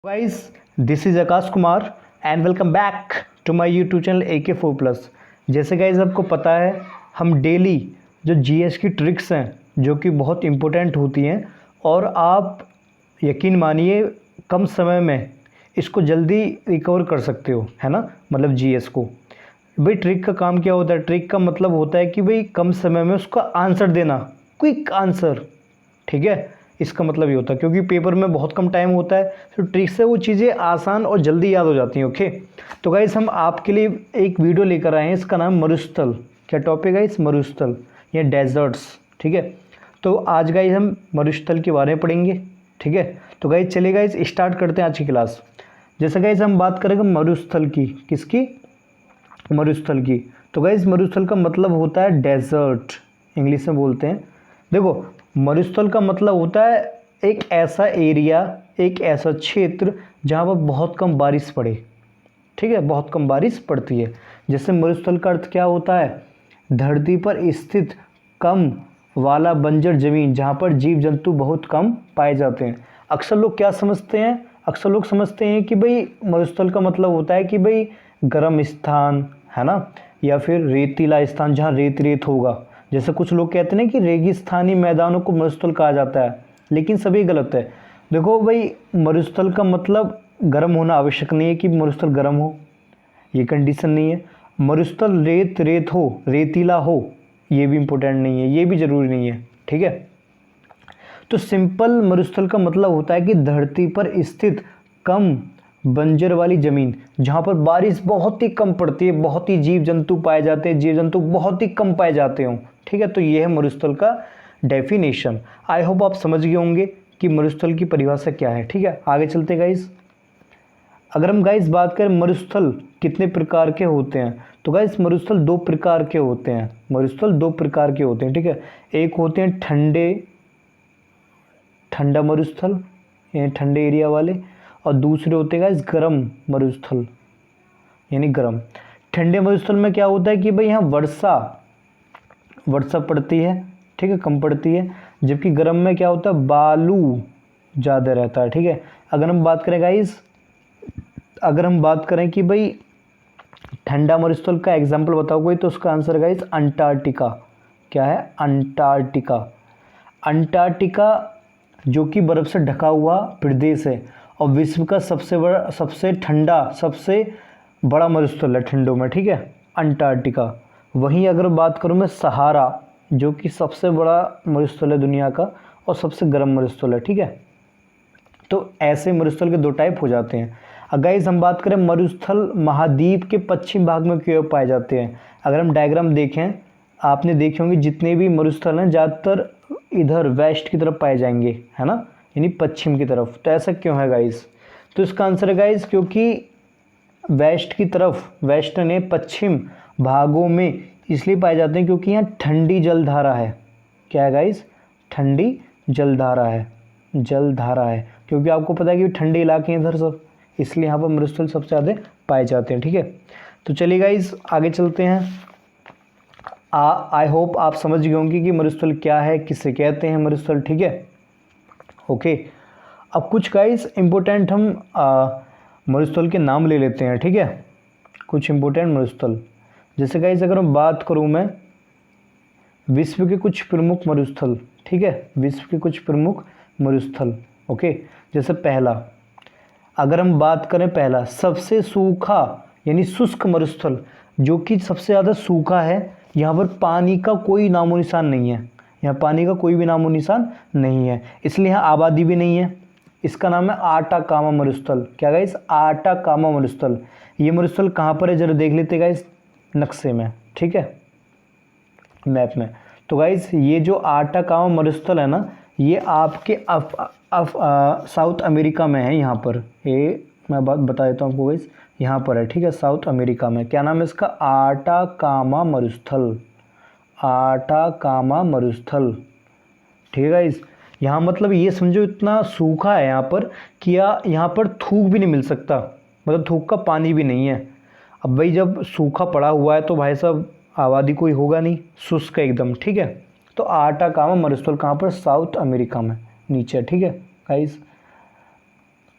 Guys, this is Akash Kumar and welcome back to my YouTube channel AK4+। जैसे guys आपको पता है, हम डेली जो जीएस की ट्रिक्स हैं जो कि बहुत इम्पोर्टेंट होती हैं और आप यकीन मानिए कम समय में इसको जल्दी रिकवर कर सकते हो, है ना। मतलब जीएस को भाई ट्रिक का काम क्या होता है? ट्रिक का मतलब होता है कि भाई कम समय में उसका आंसर देना, क्विक आंसर, ठीक है। इसका मतलब ये होता है क्योंकि पेपर में बहुत कम टाइम होता है, तो ट्रिक से वो चीज़ें आसान और जल्दी याद हो जाती हैं। ओके, तो गाइस हम आपके लिए एक वीडियो लेकर आए हैं, इसका नाम मरुस्थल। क्या टॉपिक है इस मरुस्थल या डेजर्ट्स, ठीक है। तो आज गाइस हम मरुस्थल के बारे में पढ़ेंगे, ठीक है। तो गाइस चलिए गाइस स्टार्ट करते हैं आज की क्लास। जैसे गाइस हम बात करेंगे मरुस्थल की, किसकी? मरुस्थल की। तो गाइस मरुस्थल का मतलब होता है डेजर्ट, इंग्लिश में बोलते हैं। देखो, मरुस्थल का मतलब होता है एक ऐसा एरिया, एक ऐसा क्षेत्र जहाँ पर बहुत कम बारिश पड़े, ठीक है, बहुत कम बारिश पड़ती है। जैसे मरुस्थल का अर्थ क्या होता है? धरती पर स्थित कम वाला बंजर जमीन जहाँ पर जीव जंतु बहुत कम पाए जाते हैं। अक्सर लोग क्या समझते हैं? अक्सर लोग समझते हैं कि भाई मरुस्थल का मतलब होता है कि भाई गर्म स्थान, है ना, या फिर रेतीला स्थान जहाँ रेत रेत होगा। जैसे कुछ लोग कहते हैं कि रेगिस्तानी मैदानों को मरुस्थल कहा जाता है, लेकिन सभी गलत है। देखो भाई, मरुस्थल का मतलब गर्म होना आवश्यक नहीं है कि मरुस्थल गर्म हो, ये कंडीशन नहीं है। मरुस्थल रेत रेत हो, रेतीला हो, ये भी इम्पोर्टेंट नहीं है, ये भी ज़रूरी नहीं है, ठीक है। तो सिंपल मरुस्थल का मतलब होता है कि धरती पर स्थित कम बंजर वाली ज़मीन जहाँ पर बारिश बहुत ही कम पड़ती है, बहुत ही जीव जंतु पाए जाते हैं, जीव जंतु बहुत ही कम पाए जाते हों, ठीक है। तो ये है मरुस्थल का डेफिनेशन। आई होप आप समझ गए होंगे कि मरुस्थल की परिभाषा क्या है, ठीक है। आगे चलते गाइस। अगर हम गाइस बात करें मरुस्थल कितने प्रकार के होते हैं, तो गाइस मरुस्थल दो प्रकार के होते हैं। मरुस्थल दो प्रकार के होते हैं, ठीक है। एक होते हैं ठंडा मरुस्थल, यानी ठंडे एरिया वाले, और दूसरे होते हैं गाइस गर्म मरुस्थल, यानी गर्म। ठंडे मरुस्थल में क्या होता है कि भाई यहाँ वर्षा पड़ती है, ठीक है, कम पड़ती है। जबकि गर्म में क्या होता है? बालू ज़्यादा रहता है, ठीक है। अगर हम बात करें गाइस, अगर हम बात करें कि भाई ठंडा मरुस्थल का एग्जाम्पल बताओ कोई, तो उसका आंसर गाइस अंटार्कटिका। क्या है? अंटार्कटिका। अंटार्कटिका जो कि बर्फ़ से ढका हुआ प्रदेश है और विश्व का सबसे बड़ा, सबसे ठंडा, सबसे बड़ा मरुस्थल है ठंडों में, ठीक है, अंटार्कटिका। वहीं अगर बात करूँ मैं सहारा, जो कि सबसे बड़ा मरुस्थल है दुनिया का और सबसे गर्म मरुस्थल है, ठीक है। तो ऐसे मरुस्थल के दो टाइप हो जाते हैं। गाइस हम बात करें मरुस्थल महाद्वीप के पश्चिम भाग में क्यों पाए जाते हैं। अगर हम डायग्राम देखें, आपने देखे होंगे जितने भी मरुस्थल हैं ज़्यादातर इधर वेस्ट की तरफ पाए जाएंगे, है ना, यानी पश्चिम की तरफ। तो ऐसा क्यों है गाइस? तो इसका आंसर है गाइस क्योंकि वेस्ट की तरफ, वेस्ट ने पश्चिम भागों में इसलिए पाए जाते हैं क्योंकि यहाँ ठंडी जलधारा है। क्या है गाइस? ठंडी जलधारा है, जलधारा है, क्योंकि आपको पता है कि ठंडे इलाके हैं इधर सब, इसलिए यहाँ पर मरुस्थल सबसे ज़्यादा पाए जाते हैं, ठीक है। तो चलिए गाइस आगे चलते हैं। आई होप आप समझ गए होंगे कि मरुस्थल क्या है, किसे कहते हैं मरुस्थल, ठीक है। ओके, अब कुछ गाइस इम्पोर्टेंट हम मरुस्थल के नाम ले लेते हैं, ठीक है। कुछ इम्पोर्टेंट मरुस्थल, जैसे गाइस अगर मैं बात करूँ मैं विश्व के कुछ प्रमुख मरुस्थल, ठीक है, विश्व के कुछ प्रमुख मरुस्थल। ओके, जैसे पहला, अगर हम बात करें पहला सबसे सूखा यानी शुष्क मरुस्थल, जो कि सबसे ज़्यादा सूखा है, यहाँ पर पानी का कोई नामो निशान नहीं है, यहाँ पानी का कोई भी नामो निशान नहीं है, इसलिए यहाँ आबादी भी नहीं है। इसका नाम है आटाकामा मरुस्थल। क्या गाइस? आटाकामा मरुस्थल। ये मरुस्थल कहाँ पर है जरा देख लेते गाइस नक्शे में, ठीक है, मैप में। तो गाइस ये जो आटाकामा मरुस्थल है ना, ये आपके साउथ अमेरिका में है। यहाँ पर ये मैं बात बता देता हूँ आपको गाइस, यहाँ पर है, ठीक है, साउथ अमेरिका में। क्या नाम है इसका? आटाकामा मरुस्थल, आटाकामा मरुस्थल, ठीक है गाइस। यहाँ मतलब ये समझो इतना सूखा है यहाँ पर कि यहाँ पर थूक भी नहीं मिल सकता, मतलब थूक का पानी भी नहीं है। अब भाई जब सूखा पड़ा हुआ है तो भाई साहब आबादी कोई होगा नहीं, शुष्क एकदम, ठीक है। तो आटाकामा मरुस्थल कहाँ पर? साउथ अमेरिका में नीचे, ठीक है गाइस।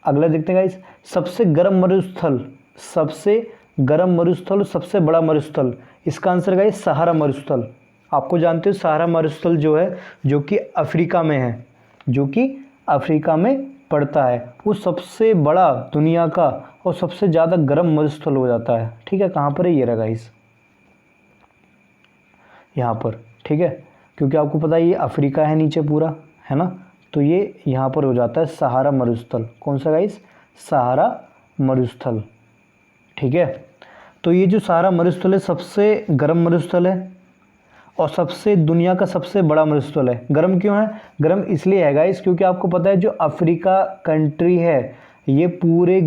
अगला देखते हैं गाइस, सबसे गर्म मरुस्थल, सबसे गर्म मरुस्थल और सबसे बड़ा मरुस्थल, इसका आंसर गाइस सहारा मरुस्थल। आपको जानते हो सहारा मरुस्थल जो है, जो कि अफ्रीका में है, जो कि अफ्रीका में पड़ता है, वो सबसे बड़ा दुनिया का और सबसे ज़्यादा गर्म मरुस्थल हो जाता है। ठीक है, कहाँ पर है, ये रहा गाइस, यहाँ पर। ठीक है, क्योंकि आपको पता है ये अफ्रीका है नीचे पूरा, है ना, तो ये यहाँ पर हो जाता है सहारा मरुस्थल। कौन सा गाइस, सहारा मरुस्थल। ठीक है, तो ये जो सहारा मरुस्थल है सबसे गर्म मरुस्थल है और सबसे दुनिया का सबसे बड़ा मरुस्थल है। गर्म क्यों है, गर्म इसलिए है गाइस क्योंकि आपको पता है जो अफ्रीका कंट्री है ये पूरे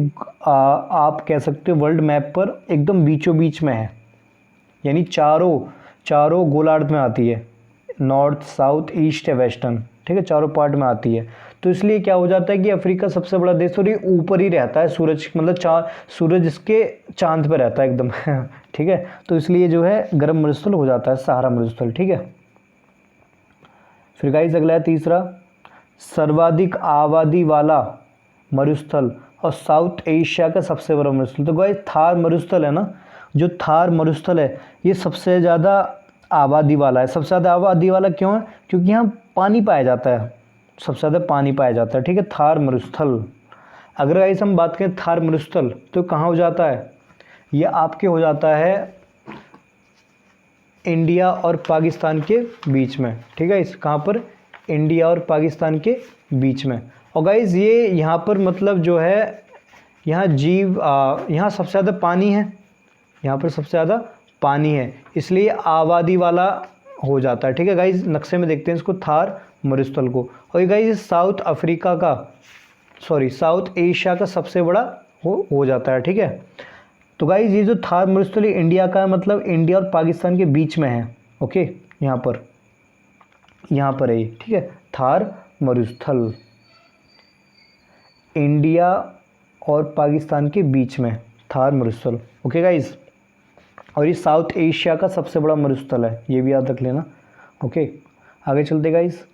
आप कह सकते हो वर्ल्ड मैप पर एकदम बीचों बीच में है, यानी चारों चारों गोलार्ध में आती है, नॉर्थ साउथ ईस्ट है वेस्टर्न। ठीक है, चारों पार्ट में आती है, तो इसलिए क्या हो जाता है कि अफ्रीका सबसे बड़ा देश और ये ऊपर ही रहता है सूरज, मतलब सूरज इसके चांद पे रहता है एकदम ठीक है, तो इसलिए जो है गर्म मरुस्थल हो जाता है सहारा मरुस्थल। ठीक है, फिर गाइस अगला है तीसरा, सर्वाधिक आबादी वाला मरुस्थल और साउथ एशिया का सबसे बड़ा मरुस्थल। तो गाइस थार मरुस्थल है ना, जो थार मरुस्थल है ये सबसे ज़्यादा आबादी वाला है। सबसे ज़्यादा आबादी वाला क्यों है, क्योंकि यहाँ पानी पाया जाता है, सबसे ज़्यादा पानी पाया जाता है। ठीक है, थार मरुस्थल। अगर गाइस हम बात करें थार मरुस्थल तो कहाँ हो जाता है, ये आपके हो जाता है इंडिया और पाकिस्तान के बीच में। ठीक है, इस कहाँ पर, इंडिया और पाकिस्तान के बीच में। और गाइस ये यहाँ पर मतलब जो है यहाँ यहाँ सबसे ज़्यादा पानी है, यहाँ पर सबसे ज़्यादा पानी है, इसलिए आबादी वाला हो जाता है। ठीक है गाइस, नक्शे में देखते हैं इसको थार मरुस्थल को। और ये गाइस साउथ अफ्रीका का, सॉरी साउथ एशिया का सबसे बड़ा हो जाता है। ठीक है, तो गाइस ये जो थार मरुस्थल इंडिया का है, मतलब इंडिया और पाकिस्तान के बीच में है। ओके, यहाँ पर है ये। ठीक है, थार मरुस्थल इंडिया और पाकिस्तान के बीच में, थार मरुस्थल। ओके गाइस, और ये साउथ एशिया का सबसे बड़ा मरुस्थल है, ये भी याद रख लेना। ओके, आगे चलते गाइस,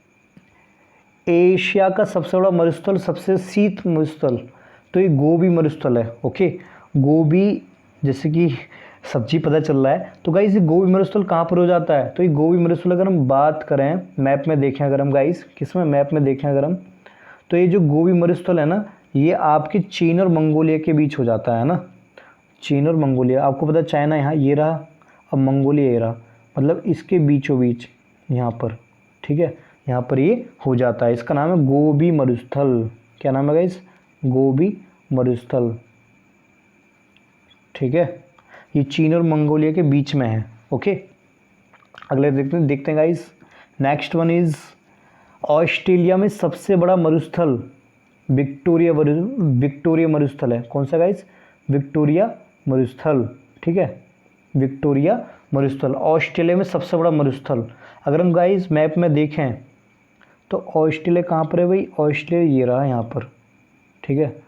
एशिया का सबसे बड़ा मरुस्थल, सबसे शीत मरुस्थल, तो ये गोबी मरुस्थल है। ओके, गोबी जैसे कि सब्जी पता चल रहा है, तो गाइस ये गोबी मरुस्थल कहाँ पर हो जाता है, तो ये गोबी मरुस्थल अगर हम बात करें मैप में देखें, अगर हम गाइस किसमें मैप में देखें अगर हम, तो ये जो गोबी मरुस्थल है ना, ये आपके चीन और मंगोलिया के बीच हो जाता है ना, चीन और मंगोलिया। आपको पता है चाइना यहाँ ये रहा, अब मंगोलिया ये रहा, मतलब इसके बीचों बीच यहाँ पर। ठीक है, यहाँ पर ये हो जाता है, इसका नाम है गोबी मरुस्थल। क्या नाम है गाइस, गोबी मरुस्थल। ठीक है, ये चीन और मंगोलिया के बीच में है। ओके, अगले देखते हैं guys, next one is Australia में सबसे बड़ा मरुस्थल विक्टोरिया मरुस्थल है। कौन सा गाइस, विक्टोरिया मरुस्थल। ठीक है, विक्टोरिया मरुस्थल ऑस्ट्रेलिया में सबसे बड़ा मरुस्थल। अगर हम गाइस मैप में देखें तो ऑस्ट्रेलिया कहाँ पर है भाई, ऑस्ट्रेलिया ये रहा यहाँ पर। ठीक है,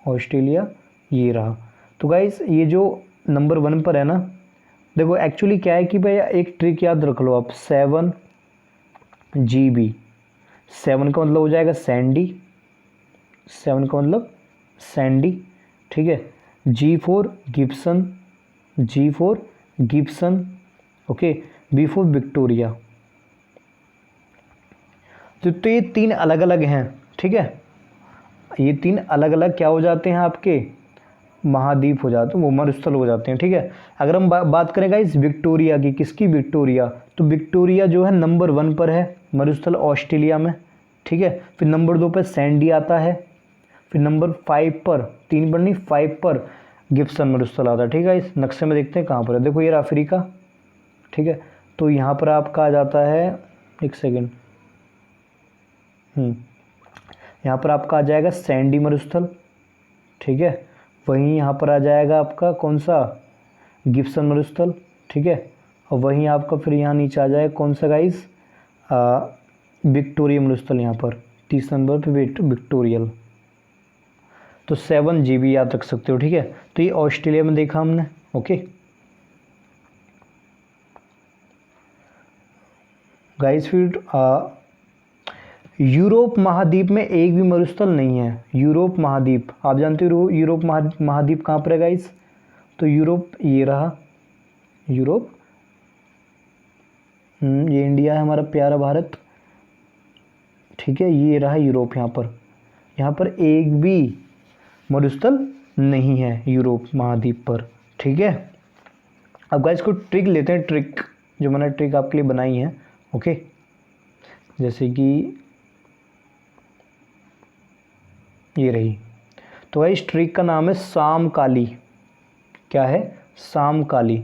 ऑस्ट्रेलिया ये रहा। तो गाइस ये जो नंबर 1 पर है ना, देखो एक्चुअली क्या है कि भाई एक ट्रिक याद रख लो आप, 7GB। 7 का मतलब हो जाएगा सैंडी, 7 का मतलब सैंडी। ठीक है, G4 Gibson, G4 Gibson. Okay, B4 Victoria. तो ये 3 अलग अलग हैं। ठीक है, ये 3 अलग अलग क्या हो जाते हैं, आपके महाद्वीप हो जाते हैं, वो मरुस्थल हो जाते हैं। ठीक है, अगर हम बात करें गाइस विक्टोरिया की, किसकी, विक्टोरिया, तो विक्टोरिया जो है नंबर 1 पर है मरुस्थल ऑस्ट्रेलिया में। ठीक है, फिर नंबर 2 पर सैंडी आता है, फिर नंबर 5 पर, 3 पर नहीं 5 पर गिब्सन मरुस्थल आता है। ठीक है, इस नक्शे में देखते हैं कहाँ पर है, देखो ये अफ्रीका। ठीक है, तो यहाँ पर आपका आ जाता है, एक सेकेंड, यहाँ पर आपका आ जाएगा सैंडी मरुस्थल। ठीक है, वहीं यहाँ पर आ जाएगा आपका कौन सा, गिब्सन मरुस्थल। ठीक है, और वहीं आपका फिर यहाँ नीचे आ जाएगा कौन सा गाइस, विक्टोरिया मरुस्थल, यहाँ पर 30 नंबर पे विक्टोरियल। तो 7GB याद रख सकते हो। ठीक है, तो ये ऑस्ट्रेलिया में देखा हमने। ओके गाइस, फिर यूरोप महाद्वीप में एक भी मरुस्थल नहीं है। यूरोप महाद्वीप, आप जानते हो यूरोप महाद्वीप कहाँ पर है गाइस? तो यूरोप ये रहा यूरोप, ये इंडिया है हमारा प्यारा भारत, ठीक है, ये रहा यूरोप। यहाँ पर एक भी मरुस्थल नहीं है यूरोप महाद्वीप पर, ठीक है। अब गाइस को ट्रिक लेते हैं, ट्रिक जो मैंने ट्रिक आपके लिए बनाई है, ओके। जैसे कि ये रही, तो गाइस ट्रिक का नाम है सामकाली। क्या है? सामकाली।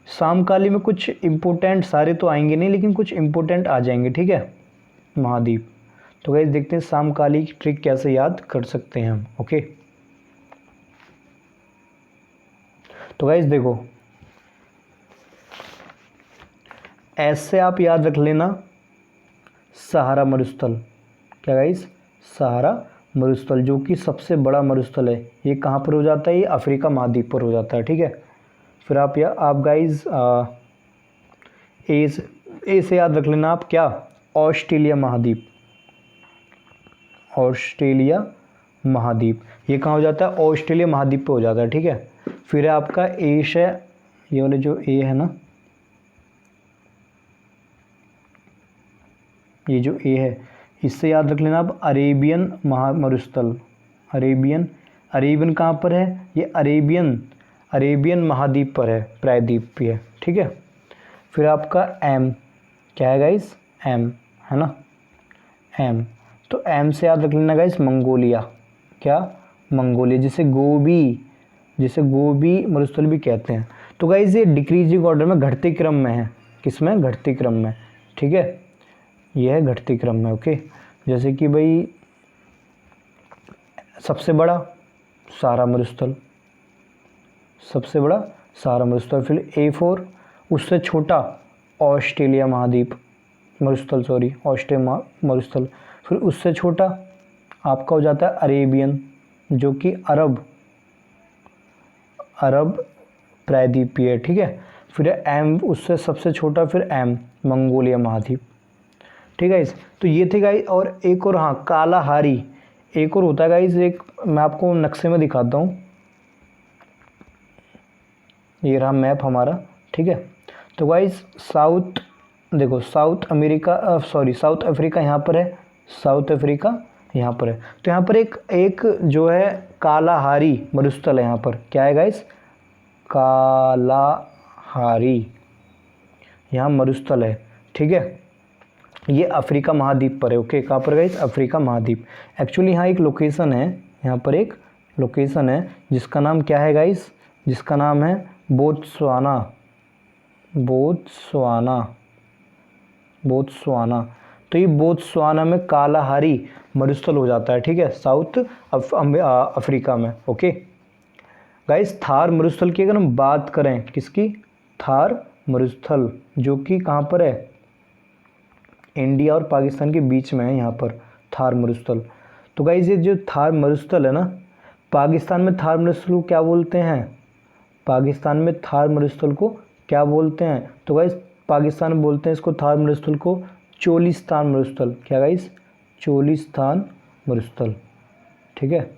सामकाली में कुछ इम्पोर्टेंट, सारे तो आएंगे नहीं लेकिन कुछ इम्पोर्टेंट आ जाएंगे, ठीक है, महाद्वीप। तो गाइस देखते हैं सामकाली की ट्रिक कैसे याद कर सकते हैं हम, ओके। तो गाइस देखो, ऐसे आप याद रख लेना, सहारा मरुस्थल। क्या गाइस? सहारा मरुस्थल, जो कि सबसे बड़ा मरुस्थल है, ये कहाँ पर हो जाता है? ये अफ्रीका महाद्वीप पर हो जाता है, ठीक है। फिर आप गाइस ए से याद रख लेना आप, क्या? ऑस्ट्रेलिया महाद्वीप। ऑस्ट्रेलिया महाद्वीप ये कहाँ हो जाता है? ऑस्ट्रेलिया महाद्वीप पे हो जाता है, ठीक है। फिर आपका एशिया, ये वाले जो ए है ना, ये जो ए है, इससे याद रख लेना आप अरेबियन मरुस्थल। अरेबियन कहाँ पर है? ये अरेबियन महाद्वीप पर है, प्रायद्वीप पे है, ठीक है। फिर आपका एम, क्या है गाइस? एम है ना, एम। तो एम से याद रख लेना गाइस मंगोलिया। क्या? मंगोलिया, जिसे गोबी मरुस्थल भी कहते हैं। तो गाइस ये डिक्रीजिंग ऑर्डर में, घटते क्रम में है। किस में? घटते क्रम में, ठीक है, ये है घटते क्रम में, ओके। जैसे कि भाई सबसे बड़ा सहारा मरुस्थल, सबसे बड़ा सहारा मरुस्थल। फिर A4, उससे छोटा ऑस्ट्रेलिया महाद्वीप मरुस्थल, सॉरी ऑस्ट्रेलिया मरुस्थल। फिर उससे छोटा आपका हो जाता है अरेबियन, जो कि अरब प्रायद्वीपीय है, ठीक है। फिर एम, उससे सबसे छोटा, फिर एम, मंगोलिया महाद्वीप, ठीक है गाइस। तो ये थे गाइस, और एक और, हाँ, कालाहारी एक और होता है गाइस, एक मैं आपको नक्शे में दिखाता हूँ। ये रहा मैप हमारा, ठीक है। तो गाइस देखो साउथ अफ्रीका यहाँ पर है, साउथ अफ्रीका यहाँ पर है। तो यहाँ पर एक जो है कालाहारी मरुस्थल है यहाँ पर। क्या है गाइस? कालाहारी यहाँ मरुस्थल है, ठीक है। ये अफ्रीका महाद्वीप पर है, ओके। कहाँ पर गाइस? अफ्रीका महाद्वीप। एक्चुअली यहाँ एक लोकेशन है, यहाँ पर एक लोकेशन है जिसका नाम क्या है गाइस? जिसका नाम है बोत्सवाना। तो ये बोत्सवाना में कालाहारी मरुस्थल हो जाता है, ठीक है, साउथ अफ्रीका में, ओके गाइस। थार मरुस्थल की अगर हम बात करें, किसकी? थार मरुस्थल, जो कि कहाँ पर है? इंडिया और पाकिस्तान के बीच में है, यहाँ पर थार मरुस्थल। तो गाइस ये जो थार मरुस्थल है ना, पाकिस्तान में थार मरुस्थल को क्या बोलते हैं? पाकिस्तान में थार मरुस्थल को क्या बोलते हैं? तो गाइस पाकिस्तान में बोलते हैं इसको, थार मरुस्थल को, चोलिस्तान मरुस्थल। क्या गाइस? चोलिस्तान मरुस्थल, ठीक है,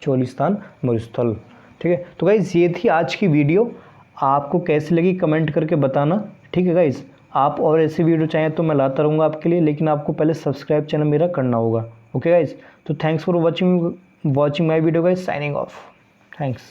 चोलिस्तान मरुस्थल, ठीक है। तो गाइस ये थी आज की वीडियो, आपको कैसी लगी कमेंट करके बताना, ठीक है गाइस। आप और ऐसी वीडियो चाहें तो मैं लाता रहूँगा आपके लिए, लेकिन आपको पहले सब्सक्राइब चैनल मेरा करना होगा, ओके गाइस। तो thanks for watching my video guys, signing off, thanks.